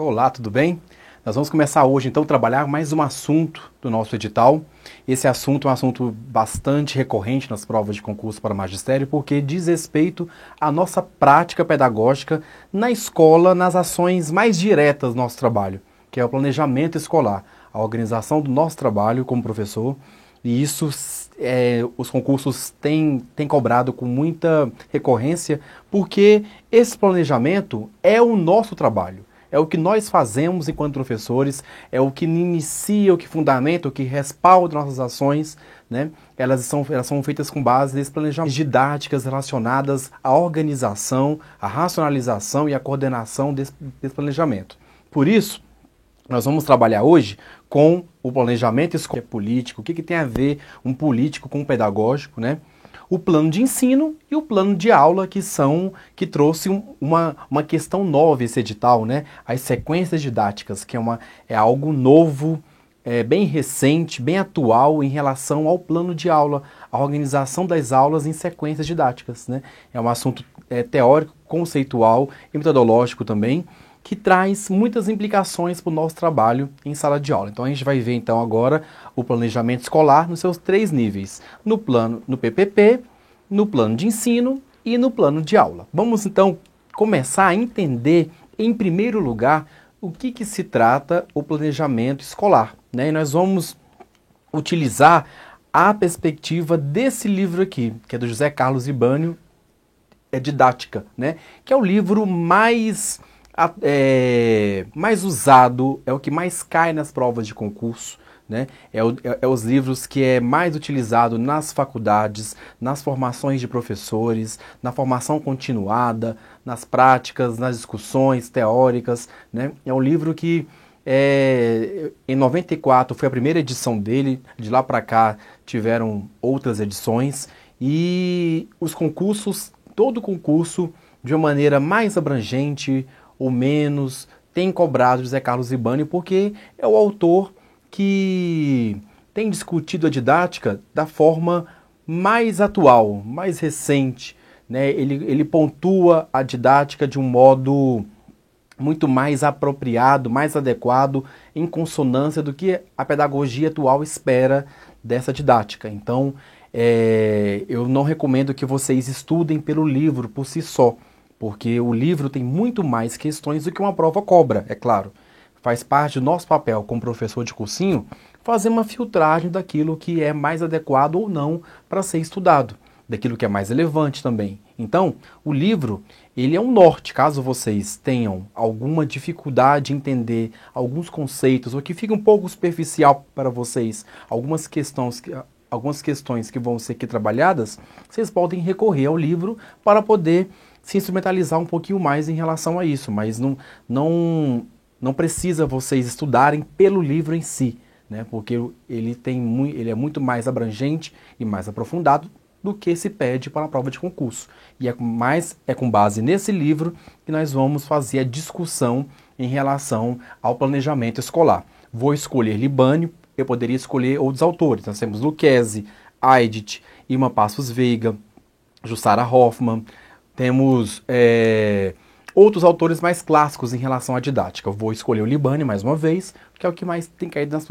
Olá, tudo bem? Nós vamos começar hoje, então, a trabalhar mais um assunto do nosso edital. Esse assunto é um assunto bastante recorrente nas provas de concurso para magistério, porque diz respeito à nossa prática pedagógica na escola, nas ações mais diretas do nosso trabalho, que é o planejamento escolar, a organização do nosso trabalho como professor. E isso os concursos têm cobrado com muita recorrência, porque esse planejamento é o nosso trabalho. É o que nós fazemos enquanto professores, é o que inicia, o que fundamenta, o que respalda nossas ações, né? Elas são feitas com base nesse planejamento. Didáticas relacionadas à organização, à racionalização e à coordenação desse planejamento. Por isso, nós vamos trabalhar hoje com o planejamento escolar político, o que tem a ver um político com um pedagógico, né? O plano de ensino e o plano de aula, que trouxe uma questão nova esse edital, né? As sequências didáticas, que é algo novo, bem recente, bem atual em relação ao plano de aula, a organização das aulas em sequências didáticas, né? É um assunto teórico, conceitual e metodológico também, que traz muitas implicações para o nosso trabalho em sala de aula. Então a gente vai ver então agora o planejamento escolar nos seus 3 níveis, no PPP, no plano de ensino e no plano de aula. Vamos então começar a entender, em primeiro lugar, o que se trata o planejamento escolar, né? E nós vamos utilizar a perspectiva desse livro aqui, que é do José Carlos Libânio, Didática, né? Que é o livro mais usado, é o que mais cai nas provas de concurso, né? É os livros que é mais utilizado nas faculdades, nas formações de professores, na formação continuada, nas práticas, nas discussões teóricas, né? É um livro que em 94 foi a primeira edição dele, de lá para cá tiveram outras edições e os concursos, todo concurso de uma maneira mais abrangente ou menos, tem cobrado José Carlos Libânio, porque é o autor que tem discutido a didática da forma mais atual, mais recente, né? Ele pontua a didática de um modo muito mais apropriado, mais adequado, em consonância do que a pedagogia atual espera dessa didática. Então, eu não recomendo que vocês estudem pelo livro por si só, porque o livro tem muito mais questões do que uma prova cobra, é claro. Faz parte do nosso papel como professor de cursinho fazer uma filtragem daquilo que é mais adequado ou não para ser estudado, daquilo que é mais relevante também. Então, o livro, ele é um norte, caso vocês tenham alguma dificuldade em entender alguns conceitos, ou que fique um pouco superficial para vocês, algumas questões que vão ser aqui trabalhadas, vocês podem recorrer ao livro para poder se instrumentalizar um pouquinho mais em relação a isso, mas não precisa vocês estudarem pelo livro em si, né? Porque ele é muito mais abrangente e mais aprofundado do que se pede para a prova de concurso. E é com base nesse livro que nós vamos fazer a discussão em relação ao planejamento escolar. Vou escolher Libânio, eu poderia escolher outros autores. Nós temos Lucchesi, Aidit, Irma Passos Veiga, Jussara Hoffmann. Temos outros autores mais clássicos em relação à didática. Eu vou escolher o Libânio mais uma vez, que é o que mais tem caído nas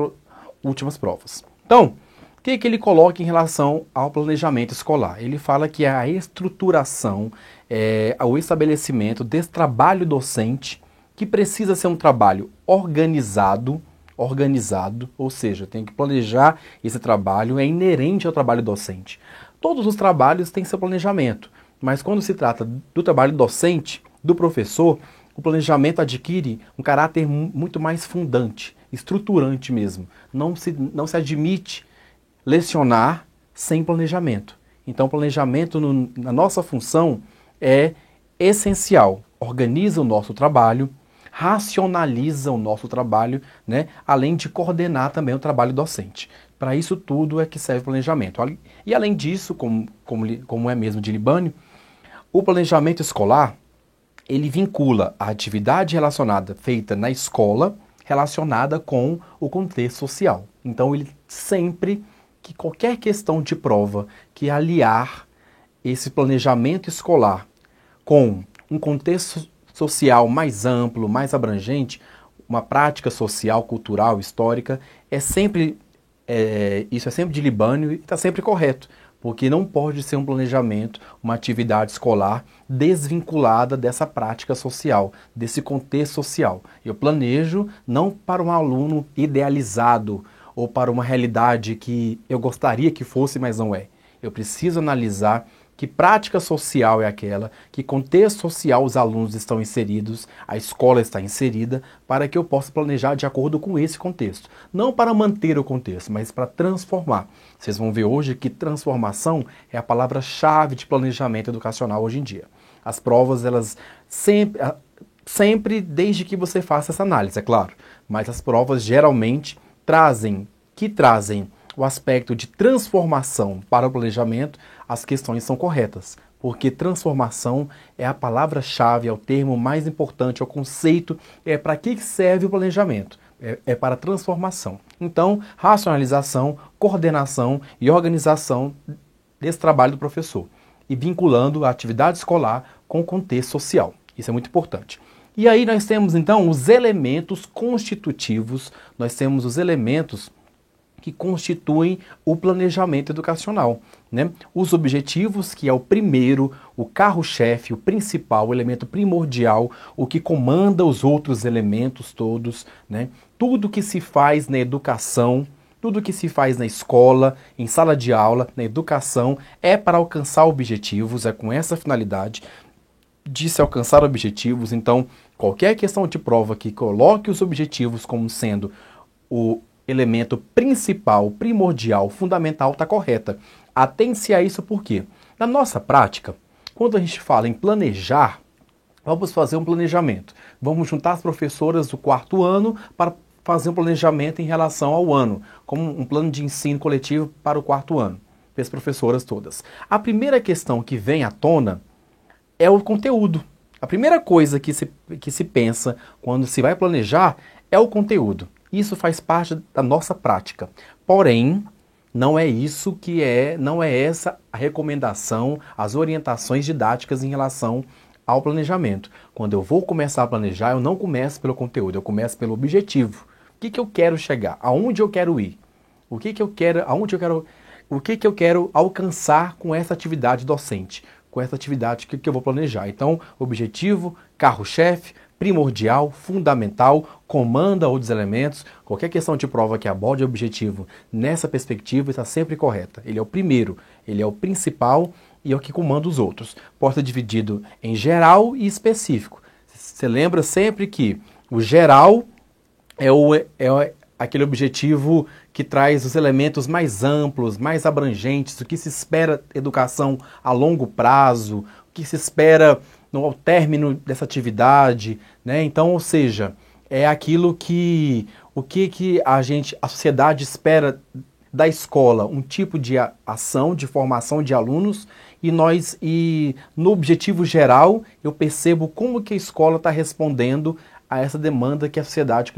últimas provas. Então, o que ele coloca em relação ao planejamento escolar? Ele fala que a estruturação, o estabelecimento desse trabalho docente, que precisa ser um trabalho organizado, ou seja, tem que planejar esse trabalho, é inerente ao trabalho docente. Todos os trabalhos têm seu planejamento, mas quando se trata do trabalho docente, do professor, o planejamento adquire um caráter muito mais fundante, estruturante mesmo. Não se admite lecionar sem planejamento. Então, o planejamento na nossa função é essencial. Organiza o nosso trabalho, racionaliza o nosso trabalho, né? Além de coordenar também o trabalho docente. Para isso tudo é que serve o planejamento. E além disso, como é mesmo de Libânio, o planejamento escolar, ele vincula a atividade feita na escola, relacionada com o contexto social. Então, que qualquer questão de prova que aliar esse planejamento escolar com um contexto social mais amplo, mais abrangente, uma prática social, cultural, histórica, isso é sempre de libânio e está sempre correto, porque não pode ser um planejamento, uma atividade escolar desvinculada dessa prática social, desse contexto social. Eu planejo não para um aluno idealizado ou para uma realidade que eu gostaria que fosse, mas não é. Eu preciso analisar que prática social é aquela, que contexto social os alunos estão inseridos, a escola está inserida, para que eu possa planejar de acordo com esse contexto. Não para manter o contexto, mas para transformar. Vocês vão ver hoje que transformação é a palavra-chave de planejamento educacional hoje em dia. As provas, elas sempre desde que você faça essa análise, é claro, mas as provas geralmente trazem o aspecto de transformação para o planejamento, as questões são corretas, porque transformação é a palavra-chave, é o termo mais importante, é o conceito, é para que serve o planejamento, é para transformação. Então, racionalização, coordenação e organização desse trabalho do professor, e vinculando a atividade escolar com o contexto social. Isso é muito importante. E aí nós temos, então, os elementos constitutivos, nós temos os elementos que constituem o planejamento educacional, né? Os objetivos, que é o primeiro, o carro-chefe, o principal, o elemento primordial, o que comanda os outros elementos todos, né? Tudo que se faz na educação, tudo que se faz na escola, em sala de aula, na educação, é para alcançar objetivos, é com essa finalidade de se alcançar objetivos. Então, qualquer questão de prova que coloque os objetivos como sendo o elemento principal, primordial, fundamental, está correta. Atente-se a isso porque, na nossa prática, quando a gente fala em planejar, vamos fazer um planejamento. Vamos juntar as professoras do quarto ano para fazer um planejamento em relação ao ano, como um plano de ensino coletivo para o quarto ano, para as professoras todas. A primeira questão que vem à tona é o conteúdo. A primeira coisa que se pensa quando se vai planejar é o conteúdo. Isso faz parte da nossa prática. Porém, não é essa a recomendação, as orientações didáticas em relação ao planejamento. Quando eu vou começar a planejar, eu não começo pelo conteúdo, eu começo pelo objetivo. O que eu quero chegar? Aonde eu quero ir? O que eu quero alcançar com essa atividade docente? Com essa atividade que eu vou planejar. Então, objetivo, carro-chefe, primordial, fundamental, comanda outros elementos. Qualquer questão de prova que aborde o objetivo nessa perspectiva está sempre correta. Ele é o primeiro, ele é o principal e é o que comanda os outros. Pode ser dividido em geral e específico. Você lembra sempre que o geral é aquele objetivo que traz os elementos mais amplos, mais abrangentes, o que se espera educação a longo prazo, o que se espera no término dessa atividade, né? Então, ou seja, é aquilo que a sociedade espera da escola, um tipo de ação, de formação de alunos, e no objetivo geral eu percebo como que a escola está respondendo a essa demanda que a sociedade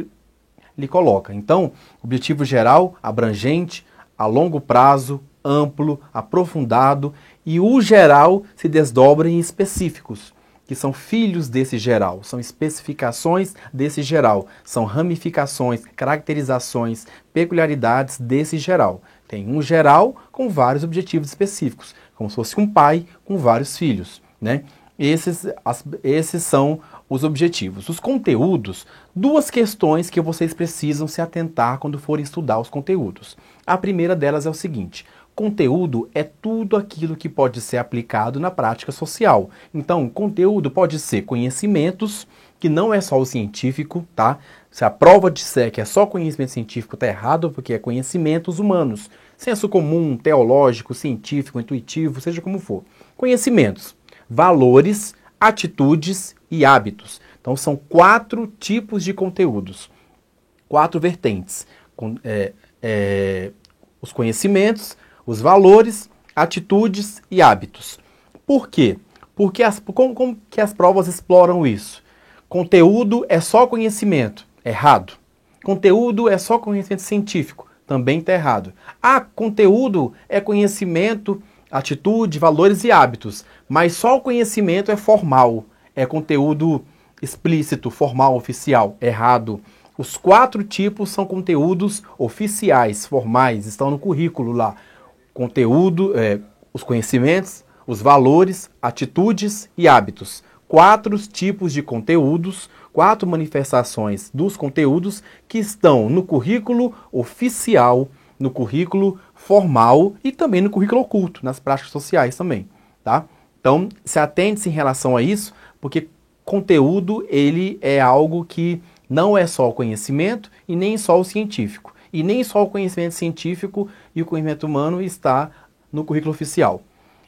lhe coloca. Então, objetivo geral, abrangente, a longo prazo, amplo, aprofundado, e o geral se desdobra em específicos, que são filhos desse geral, são especificações desse geral, são ramificações, caracterizações, peculiaridades desse geral. Tem um geral com vários objetivos específicos, como se fosse um pai com vários filhos, né? Esses são os objetivos. Os conteúdos, duas questões que vocês precisam se atentar quando forem estudar os conteúdos. A primeira delas é o seguinte: conteúdo é tudo aquilo que pode ser aplicado na prática social. Então, conteúdo pode ser conhecimentos, que não é só o científico, tá? Se a prova disser que é só conhecimento científico, tá errado, porque é conhecimentos humanos. Senso comum, teológico, científico, intuitivo, seja como for. Conhecimentos, valores, atitudes e hábitos. Então, são 4 tipos de conteúdos, 4 vertentes. Os conhecimentos, os valores, atitudes e hábitos. Por quê? Porque como que as provas exploram isso? Conteúdo é só conhecimento. Errado. Conteúdo é só conhecimento científico. Também está errado. Conteúdo é conhecimento, atitude, valores e hábitos. Mas só o conhecimento é formal. É conteúdo explícito, formal, oficial. Errado. Os 4 tipos são conteúdos oficiais, formais, estão no currículo lá. Conteúdo, os conhecimentos, os valores, atitudes e hábitos. 4 tipos de conteúdos, 4 manifestações dos conteúdos que estão no currículo oficial, no currículo formal e também no currículo oculto, nas práticas sociais também, tá? Então, se atente-se em relação a isso, porque conteúdo, ele é algo que não é só o conhecimento e nem só o científico. E nem só o conhecimento científico e o conhecimento humano está no currículo oficial.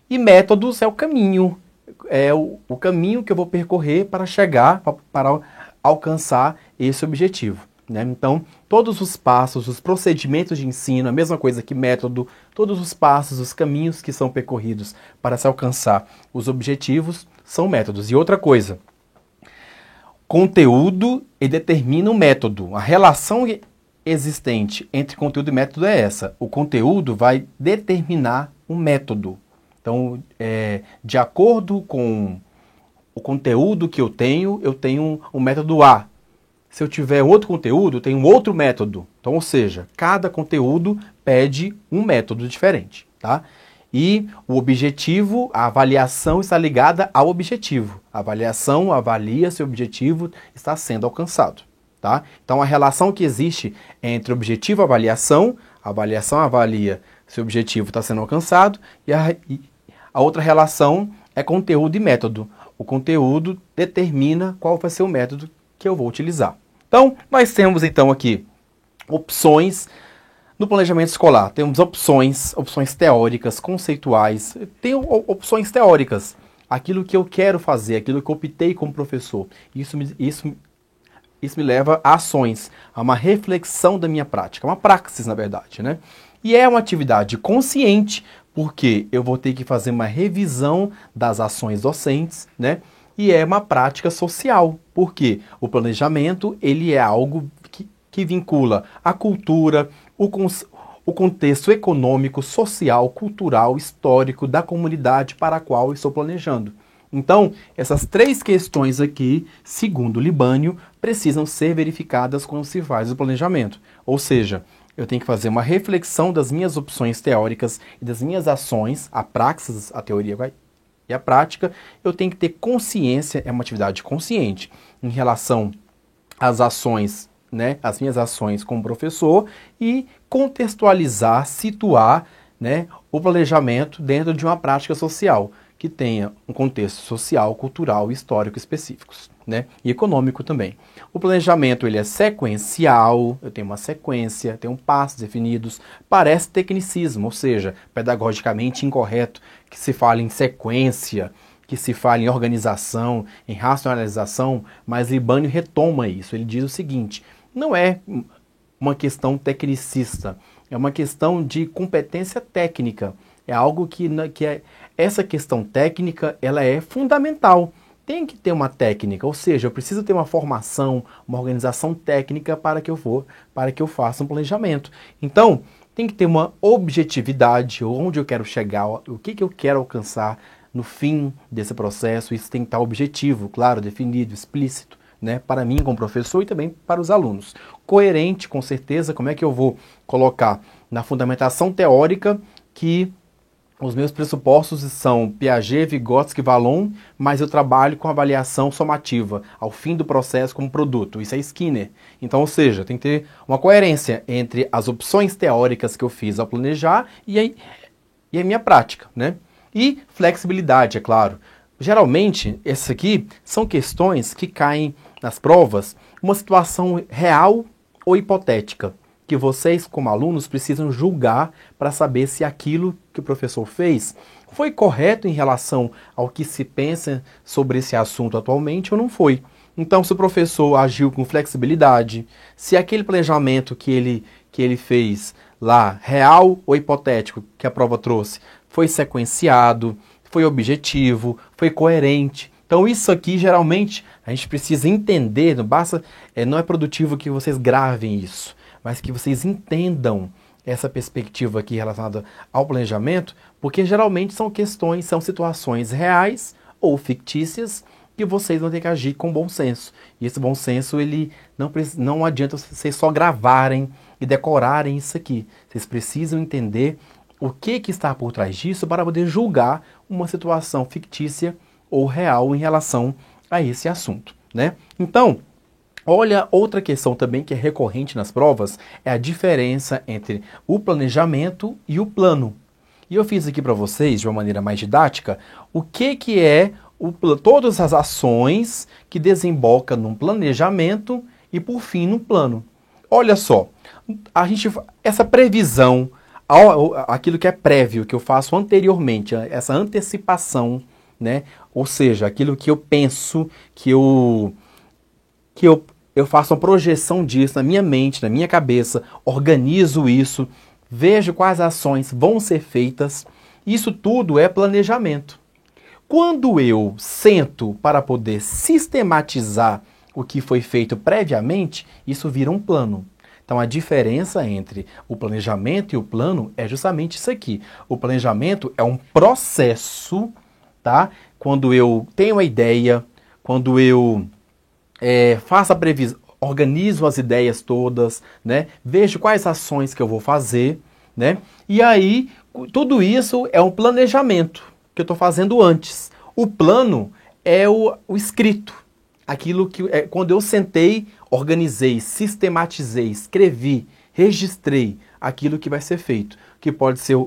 E métodos é o caminho, o caminho que eu vou percorrer para chegar, para alcançar esse objetivo, né? Então, todos os passos, os procedimentos de ensino, a mesma coisa que método, todos os passos, os caminhos que são percorridos para se alcançar os objetivos são métodos. E outra coisa, conteúdo determina o método. A relação existente entre conteúdo e método é essa. O conteúdo vai determinar o método. Então, de acordo com o conteúdo que eu tenho um método A. Se eu tiver outro conteúdo, eu tenho um outro método. Então, ou seja, cada conteúdo pede um método diferente, tá? E o objetivo, a avaliação está ligada ao objetivo. A avaliação avalia se o objetivo está sendo alcançado, tá? Então, a relação que existe entre objetivo e avaliação avalia se o objetivo está sendo alcançado, e a outra relação é conteúdo e método. O conteúdo determina qual vai ser o método que eu vou utilizar. Então, nós temos então aqui opções no planejamento escolar. Temos opções teóricas, conceituais. Tem opções teóricas. Aquilo que eu quero fazer, aquilo que eu optei como professor. Isso me leva a ações, a uma reflexão da minha prática, uma praxis, na verdade, né? E é uma atividade consciente, porque eu vou ter que fazer uma revisão das ações docentes, né? E é uma prática social, porque o planejamento, ele é algo que vincula a cultura, o contexto econômico, social, cultural, histórico da comunidade para a qual eu estou planejando. Então, essas 3 questões aqui, segundo Libânio, precisam ser verificadas quando se faz o planejamento. Ou seja, eu tenho que fazer uma reflexão das minhas opções teóricas e das minhas ações, a praxis, a teoria e a prática. Eu tenho que ter consciência, é uma atividade consciente, em relação às ações, né, as minhas ações como professor, e contextualizar, situar, né, o planejamento dentro de uma prática social que tenha um contexto social, cultural e histórico específicos, né, e econômico também. O planejamento, ele é sequencial, eu tenho uma sequência, tenho passos definidos, parece tecnicismo, ou seja, pedagogicamente incorreto, que se fale em sequência, que se fale em organização, em racionalização, mas Libânio retoma isso. Ele diz o seguinte: não é uma questão tecnicista, é uma questão de competência técnica. É algo que essa questão técnica, ela é fundamental. Tem que ter uma técnica, ou seja, eu preciso ter uma formação, uma organização técnica para que eu faça um planejamento. Então, tem que ter uma objetividade, onde eu quero chegar, o que eu quero alcançar no fim desse processo. Isso tem que estar objetivo, claro, definido, explícito, né, para mim como professor e também para os alunos. Coerente, com certeza. Como é que eu vou colocar na fundamentação teórica que os meus pressupostos são Piaget, Vygotsky, Vallon, mas eu trabalho com avaliação somativa, ao fim do processo como produto. Isso é Skinner. Então, ou seja, tem que ter uma coerência entre as opções teóricas que eu fiz ao planejar e a minha prática, né? E flexibilidade, é claro. Geralmente, essas aqui são questões que caem nas provas, uma situação real ou hipotética, que vocês, como alunos, precisam julgar para saber se aquilo que o professor fez foi correto em relação ao que se pensa sobre esse assunto atualmente ou não foi. Então, se o professor agiu com flexibilidade, se aquele planejamento que ele fez lá, real ou hipotético, que a prova trouxe, foi sequenciado, foi objetivo, foi coerente. Então, isso aqui, geralmente, a gente precisa entender, não é produtivo que vocês gravem isso, mas que vocês entendam essa perspectiva aqui relacionada ao planejamento, porque geralmente são situações reais ou fictícias que vocês vão ter que agir com bom senso. E esse bom senso, ele não adianta vocês só gravarem e decorarem isso aqui. Vocês precisam entender o que está por trás disso para poder julgar uma situação fictícia ou real em relação a esse assunto, né? Então, olha, outra questão também que é recorrente nas provas é a diferença entre o planejamento e o plano. E eu fiz aqui para vocês, de uma maneira mais didática, o que é todas as ações que desembocam num planejamento e, por fim, num plano. Olha só, essa previsão, aquilo que é prévio, que eu faço anteriormente, essa antecipação, né? Ou seja, aquilo que eu penso, que eu faço uma projeção disso na minha mente, na minha cabeça, organizo isso, vejo quais ações vão ser feitas. Isso tudo é planejamento. Quando eu sento para poder sistematizar o que foi feito previamente, isso vira um plano. Então, a diferença entre o planejamento e o plano é justamente isso aqui. O planejamento é um processo, tá? Quando eu tenho a ideia, quando eu faço a previsão, organizo as ideias todas, né? Vejo quais ações que eu vou fazer, né? E aí, tudo isso é um planejamento que eu estou fazendo antes. O plano é o escrito. Aquilo que quando eu sentei, organizei, sistematizei, escrevi, registrei aquilo que vai ser feito. Que pode ser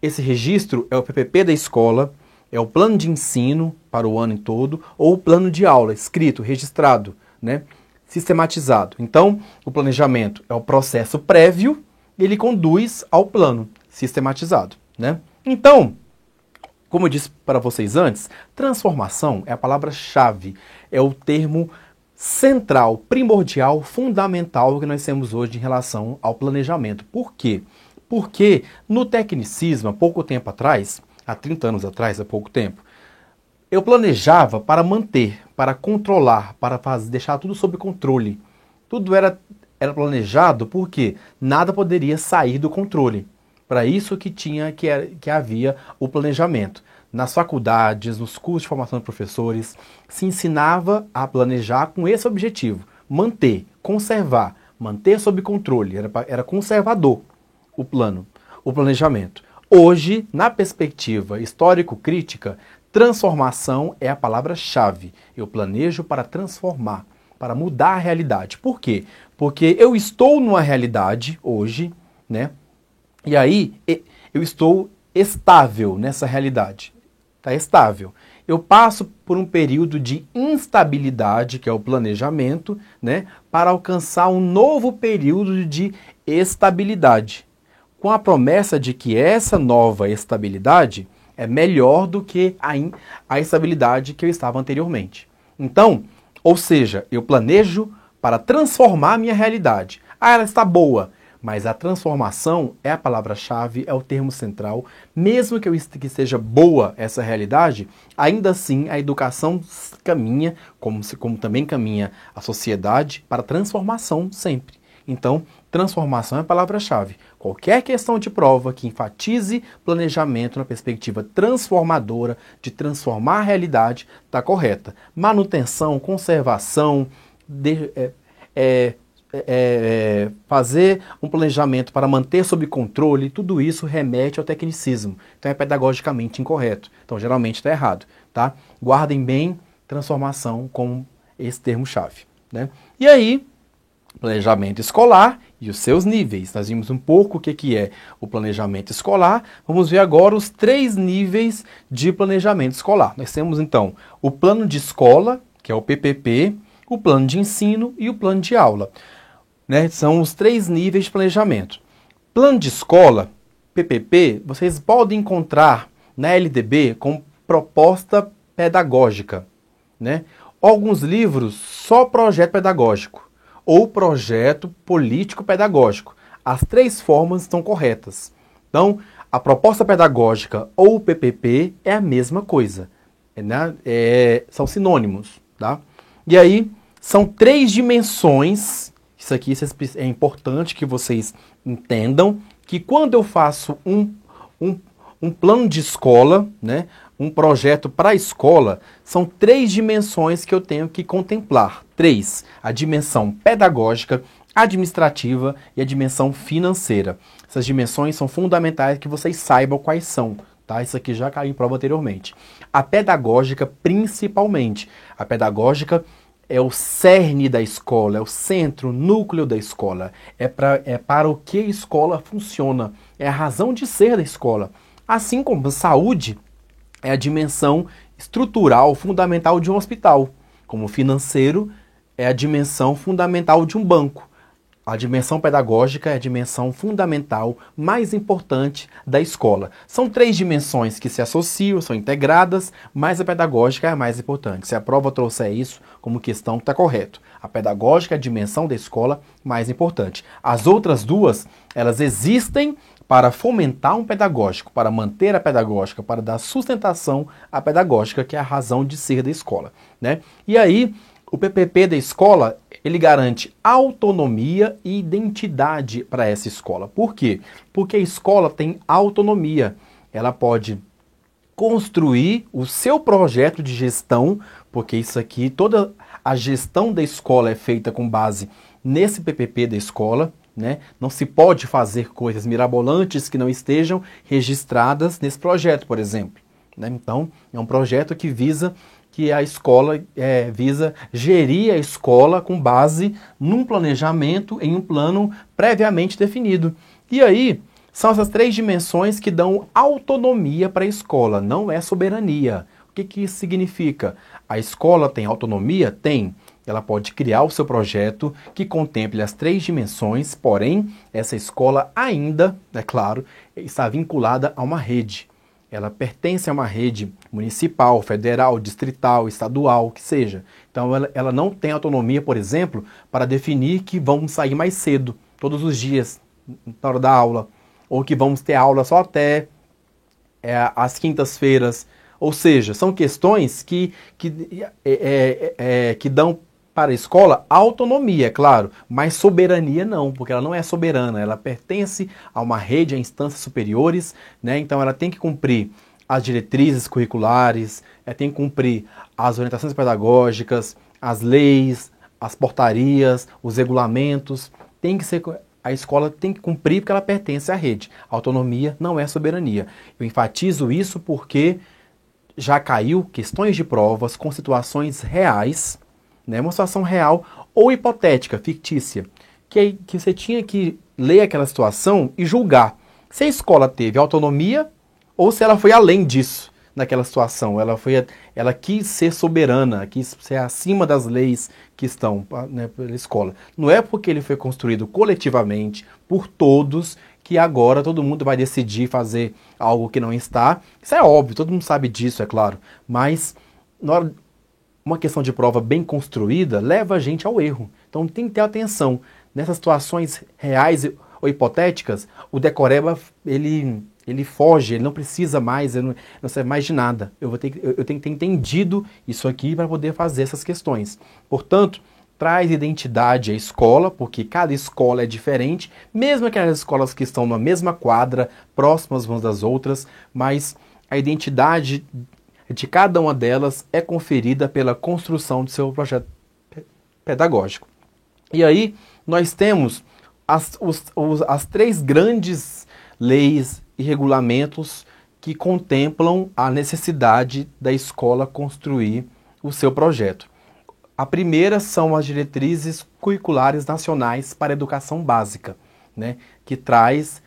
esse registro é o PPP da escola, é o plano de ensino para o ano todo, ou o plano de aula, escrito, registrado, né? Sistematizado. Então, o planejamento é o processo prévio, ele conduz ao plano sistematizado, né? Então, como eu disse para vocês antes, transformação é a palavra-chave, é o termo central, primordial, fundamental que nós temos hoje em relação ao planejamento. Por quê? Porque no tecnicismo, há pouco tempo atrás, há 30 anos atrás, há pouco tempo, eu planejava para manter, para controlar, para deixar tudo sob controle. Tudo era planejado porque nada poderia sair do controle. Para isso que havia o planejamento. Nas faculdades, nos cursos de formação de professores, se ensinava a planejar com esse objetivo. Manter, conservar, manter sob controle. Era conservador o plano, o planejamento. Hoje, na perspectiva histórico-crítica, transformação é a palavra-chave. Eu planejo para transformar, para mudar a realidade. Por quê? Porque eu estou numa realidade hoje, né? E aí eu estou estável nessa realidade. Está estável. Eu passo por um período de instabilidade, que é o planejamento, né? Para alcançar um novo período de estabilidade. Com a promessa de que essa nova estabilidade é melhor do que a estabilidade que eu estava anteriormente. Então, ou seja, eu planejo para transformar a minha realidade. Ela está boa, mas a transformação é a palavra-chave, é o termo central. Mesmo que seja boa essa realidade, ainda assim a educação caminha, como também caminha a sociedade, para transformação sempre. Então, transformação é a palavra-chave. Qualquer questão de prova que enfatize planejamento na perspectiva transformadora, de transformar a realidade, está correta. Manutenção, conservação, fazer um planejamento para manter sob controle, tudo isso remete ao tecnicismo. Então é pedagogicamente incorreto. Então geralmente está errado. Tá? Guardem bem transformação como esse termo-chave, né? E aí, planejamento escolar e os seus níveis. Nós vimos um pouco o que é o planejamento escolar. Vamos ver agora os 3 níveis de planejamento escolar. Nós temos, então, o plano de escola, que é o PPP, o plano de ensino e o plano de aula. Né? São os 3 níveis de planejamento. Plano de escola, PPP, vocês podem encontrar na LDB com proposta pedagógica. Né? Alguns livros, só projeto pedagógico. Ou projeto político-pedagógico. As 3 formas estão corretas. Então, a proposta pedagógica ou o PPP é a mesma coisa. Né? São sinônimos. Tá? E aí, são 3 dimensões. Isso aqui é importante que vocês entendam que quando eu faço um plano de escola, né, um projeto para a escola, são 3 dimensões que eu tenho que contemplar. 3. A dimensão pedagógica, administrativa e a dimensão financeira. Essas dimensões são fundamentais que vocês saibam quais são. Tá? Isso aqui já caiu em prova anteriormente. A pedagógica, principalmente. A pedagógica é o cerne da escola, é o centro, o núcleo da escola. É para o que a escola funciona. É a razão de ser da escola. Assim como a saúde é a dimensão estrutural, fundamental de um hospital. Como o financeiro é a dimensão fundamental de um banco. A dimensão pedagógica é a dimensão fundamental, mais importante da escola. São 3 dimensões que se associam, são integradas, mas a pedagógica é a mais importante. Se a prova trouxer isso como questão, está correto. A pedagógica é a dimensão da escola mais importante. As outras 2, elas existem para fomentar um pedagógico, para manter a pedagógica, para dar sustentação à pedagógica, que é a razão de ser da escola, né? E aí, o PPP da escola, ele garante autonomia e identidade para essa escola. Por quê? Porque a escola tem autonomia. Ela pode construir o seu projeto de gestão, porque isso aqui, toda a gestão da escola é feita com base nesse PPP da escola, né? Não se pode fazer coisas mirabolantes que não estejam registradas nesse projeto, por exemplo, né? Então, é um projeto que visa que a escola visa gerir a escola com base num planejamento, em um plano previamente definido. E aí, são essas 3 dimensões que dão autonomia para a escola, não é soberania. O que isso significa? A escola tem autonomia? Tem. Ela pode criar o seu projeto que contemple as 3 dimensões, porém, essa escola ainda, é claro, está vinculada a uma rede. Ela pertence a uma rede municipal, federal, distrital, estadual, que seja. Então, ela não tem autonomia, por exemplo, para definir que vamos sair mais cedo, todos os dias, na hora da aula, ou que vamos ter aula só até às quintas-feiras. Ou seja, são questões que dão para a escola autonomia, é claro, mas soberania não, porque ela não é soberana, ela pertence a uma rede, a instâncias superiores, né? Então ela tem que cumprir as diretrizes curriculares, tem que cumprir as orientações pedagógicas, as leis, as portarias, os regulamentos, a escola tem que cumprir porque ela pertence à rede. A autonomia não é soberania. Eu enfatizo isso porque já caiu questões de provas com situações reais, né, uma situação real ou hipotética, fictícia, que você tinha que ler aquela situação e julgar se a escola teve autonomia ou se ela foi além disso naquela situação. Ela quis ser soberana, quis ser acima das leis que estão, né, pela escola. Não é porque ele foi construído coletivamente por todos que agora todo mundo vai decidir fazer algo que não está. Isso é óbvio, todo mundo sabe disso, é claro. Mas na hora uma questão de prova bem construída leva a gente ao erro. Então tem que ter atenção. Nessas situações reais ou hipotéticas, o decoreba, ele foge, ele não precisa mais, ele não serve mais de nada. Eu tenho que ter entendido isso aqui para poder fazer essas questões. Portanto, traz identidade à escola, porque cada escola é diferente, mesmo aquelas escolas que estão na mesma quadra, próximas umas das outras, mas a identidade de cada uma delas é conferida pela construção do seu projeto pedagógico. E aí nós temos as 3 grandes leis e regulamentos que contemplam a necessidade da escola construir o seu projeto. A primeira são as diretrizes curriculares nacionais para a educação básica, né, que traz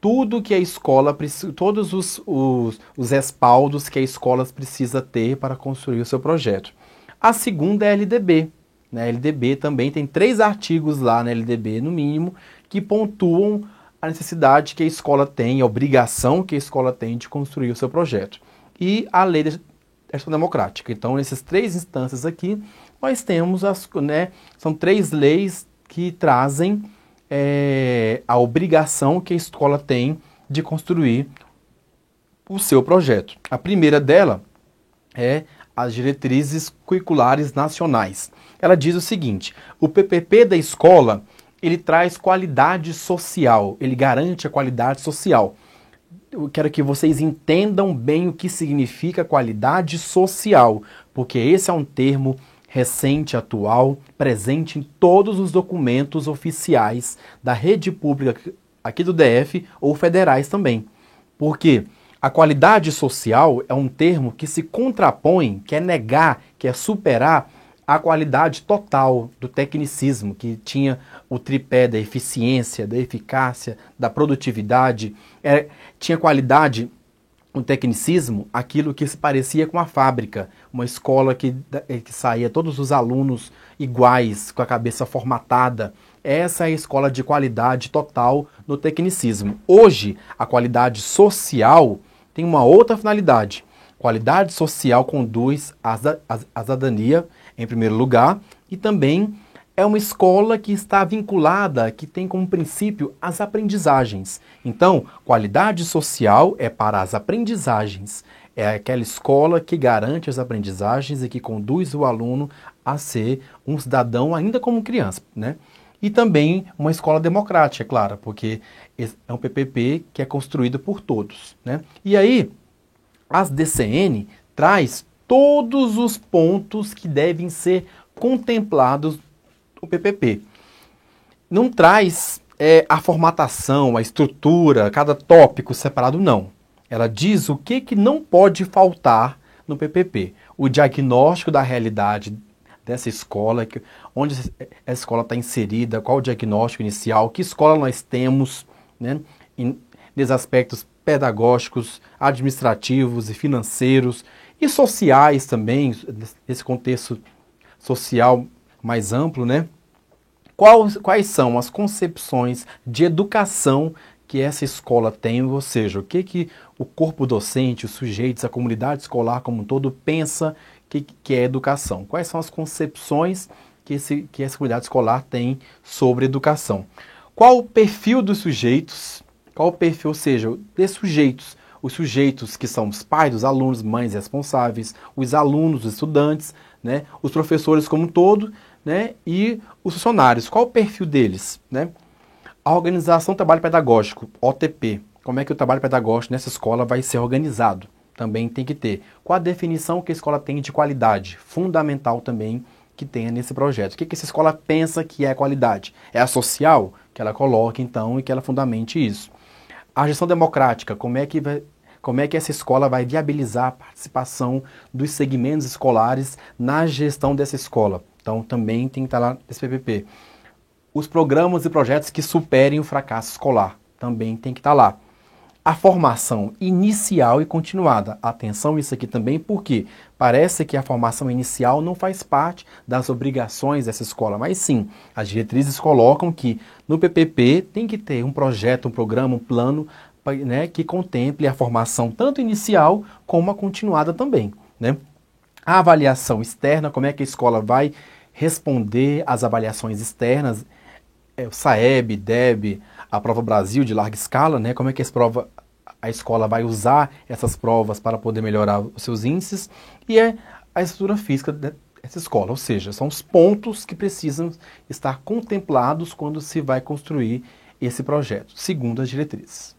tudo que a escola precisa, todos os respaldos que a escola precisa ter para construir o seu projeto. A segunda é a LDB. Né? A LDB também tem 3 artigos lá na LDB, no mínimo, que pontuam a necessidade que a escola tem, a obrigação que a escola tem de construir o seu projeto. E a Lei de Gestão Democrática. Então, nessas 3 instâncias aqui, nós temos, são 3 leis que trazem a obrigação que a escola tem de construir o seu projeto. A primeira dela é as diretrizes curriculares nacionais. Ela diz o seguinte: o PPP da escola, ele traz qualidade social, ele garante a qualidade social. eu quero que vocês entendam bem o que significa qualidade social, porque esse é um termo recente, atual, presente em todos os documentos oficiais da rede pública aqui do DF ou federais também. Porque a qualidade social é um termo que se contrapõe, quer negar, quer superar a qualidade total do tecnicismo, que tinha o tripé da eficiência, da eficácia, da produtividade. Tinha qualidade, o tecnicismo, aquilo que se parecia com a fábrica, uma escola que saía todos os alunos iguais, com a cabeça formatada. Essa é a escola de qualidade total no tecnicismo. Hoje, a qualidade social tem uma outra finalidade. Qualidade social conduz à cidadania, em primeiro lugar, e também é uma escola que está vinculada, que tem como princípio as aprendizagens. Então, qualidade social é para as aprendizagens. É aquela escola que garante as aprendizagens e que conduz o aluno a ser um cidadão ainda como criança, né? E também uma escola democrática, é claro, porque é um PPP que é construído por todos, né? E aí, as DCN traz todos os pontos que devem ser contemplados no PPP. Não traz a formatação, a estrutura, cada tópico separado, não. Ela diz o que não pode faltar no PPP. O diagnóstico da realidade dessa escola, onde a escola está inserida, qual o diagnóstico inicial, que escola nós temos, né, nesses aspectos pedagógicos, administrativos e financeiros e sociais também, nesse contexto social mais amplo, né? Quais são as concepções de educação que essa escola tem, ou seja, o que o corpo docente, os sujeitos, a comunidade escolar como um todo pensa que é educação? Quais são as concepções que essa comunidade escolar tem sobre educação? Qual o perfil dos sujeitos? Qual o perfil, ou seja, desses sujeitos? Os sujeitos que são os pais dos alunos, mães responsáveis, os alunos, os estudantes, né, os professores como um todo, né, e os funcionários. Qual o perfil deles? Né? A organização do trabalho pedagógico, OTP. Como é que o trabalho pedagógico nessa escola vai ser organizado? Também tem que ter. Qual a definição que a escola tem de qualidade? Fundamental também que tenha nesse projeto. O que essa escola pensa que é qualidade? É a social? Que ela coloque, então, e que ela fundamente isso. A gestão democrática, como é que essa escola vai viabilizar a participação dos segmentos escolares na gestão dessa escola? Então, também tem que estar lá nesse PPP. Os programas e projetos que superem o fracasso escolar, também tem que estar lá. A formação inicial e continuada. Atenção isso aqui também, porque parece que a formação inicial não faz parte das obrigações dessa escola, mas sim, as diretrizes colocam que no PPP tem que ter um projeto, um programa, um plano, né, que contemple a formação tanto inicial como a continuada também, né? A avaliação externa, como é que a escola vai responder às avaliações externas, o SAEB, DEB, a Prova Brasil de larga escala, né? Como é que a escola vai usar essas provas para poder melhorar os seus índices, e a estrutura física dessa escola, ou seja, são os pontos que precisam estar contemplados quando se vai construir esse projeto, segundo as diretrizes.